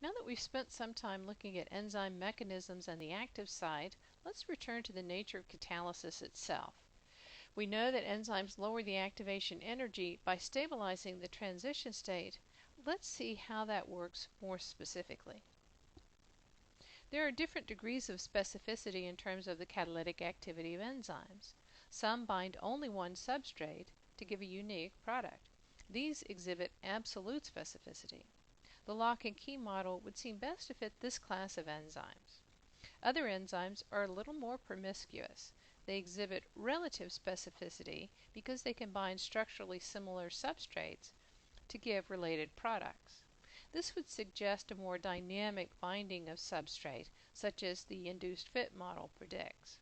Now that we've spent some time looking at enzyme mechanisms and the active side, let's return to the nature of catalysis itself. We know that enzymes lower the activation energy by stabilizing the transition state. Let's see how that works more specifically. There are different degrees of specificity in terms of the catalytic activity of enzymes. Some bind only one substrate to give a unique product. These exhibit absolute specificity. The lock and key model would seem best to fit this class of enzymes. Other enzymes are a little more promiscuous. They exhibit relative specificity because they combine structurally similar substrates to give related products. This would suggest a more dynamic binding of substrate, such as the induced fit model predicts.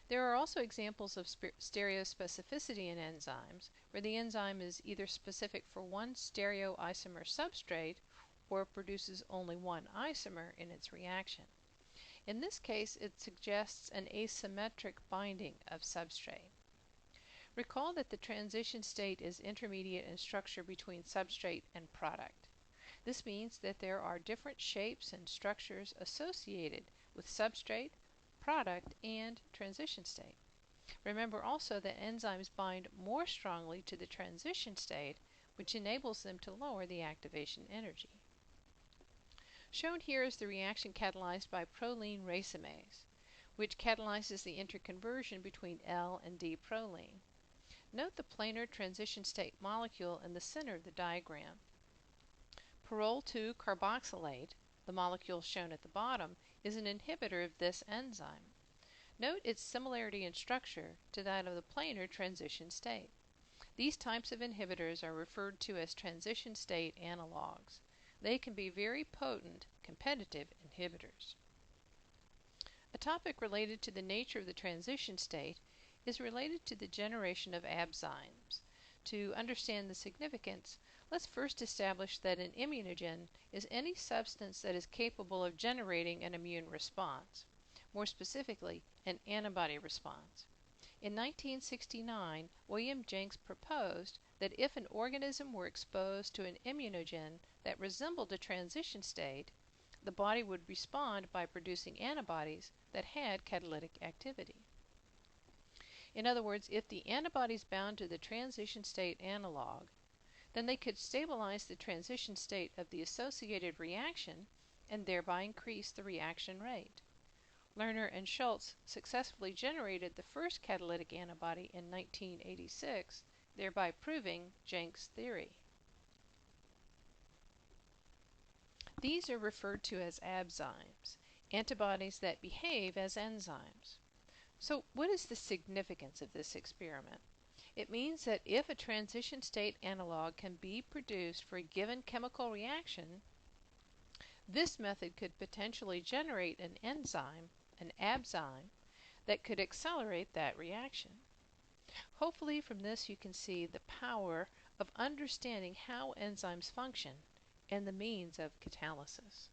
There are also examples of stereospecificity in enzymes, where the enzyme is either specific for one stereoisomer substrate or produces only one isomer in its reaction. In this case, it suggests an asymmetric binding of substrate. Recall that the transition state is intermediate in structure between substrate and product. This means that there are different shapes and structures associated with substrate, product, and transition state. Remember also that enzymes bind more strongly to the transition state, which enables them to lower the activation energy. Shown here is the reaction catalyzed by proline racemase, which catalyzes the interconversion between L and D proline. Note the planar transition state molecule in the center of the diagram. Pyrrole 2-carboxylate, the molecule shown at the bottom, is an inhibitor of this enzyme. Note its similarity in structure to that of the planar transition state. These types of inhibitors are referred to as transition state analogs. They can be very potent competitive inhibitors. A topic related to the nature of the transition state is related to the generation of abzymes. To understand the significance, let's first establish that an immunogen is any substance that is capable of generating an immune response, more specifically, an antibody response. In 1969, William Jenks proposed that if an organism were exposed to an immunogen that resembled a transition state, the body would respond by producing antibodies that had catalytic activity. In other words, if the antibodies bound to the transition state analog, then they could stabilize the transition state of the associated reaction and thereby increase the reaction rate. Lerner and Schultz successfully generated the first catalytic antibody in 1986, thereby proving Jenks' theory. These are referred to as abzymes, antibodies that behave as enzymes. So what is the significance of this experiment? It means that if a transition state analog can be produced for a given chemical reaction, this method could potentially generate an enzyme, an abzyme, that could accelerate that reaction. Hopefully from this you can see the power of understanding how enzymes function and the means of catalysis.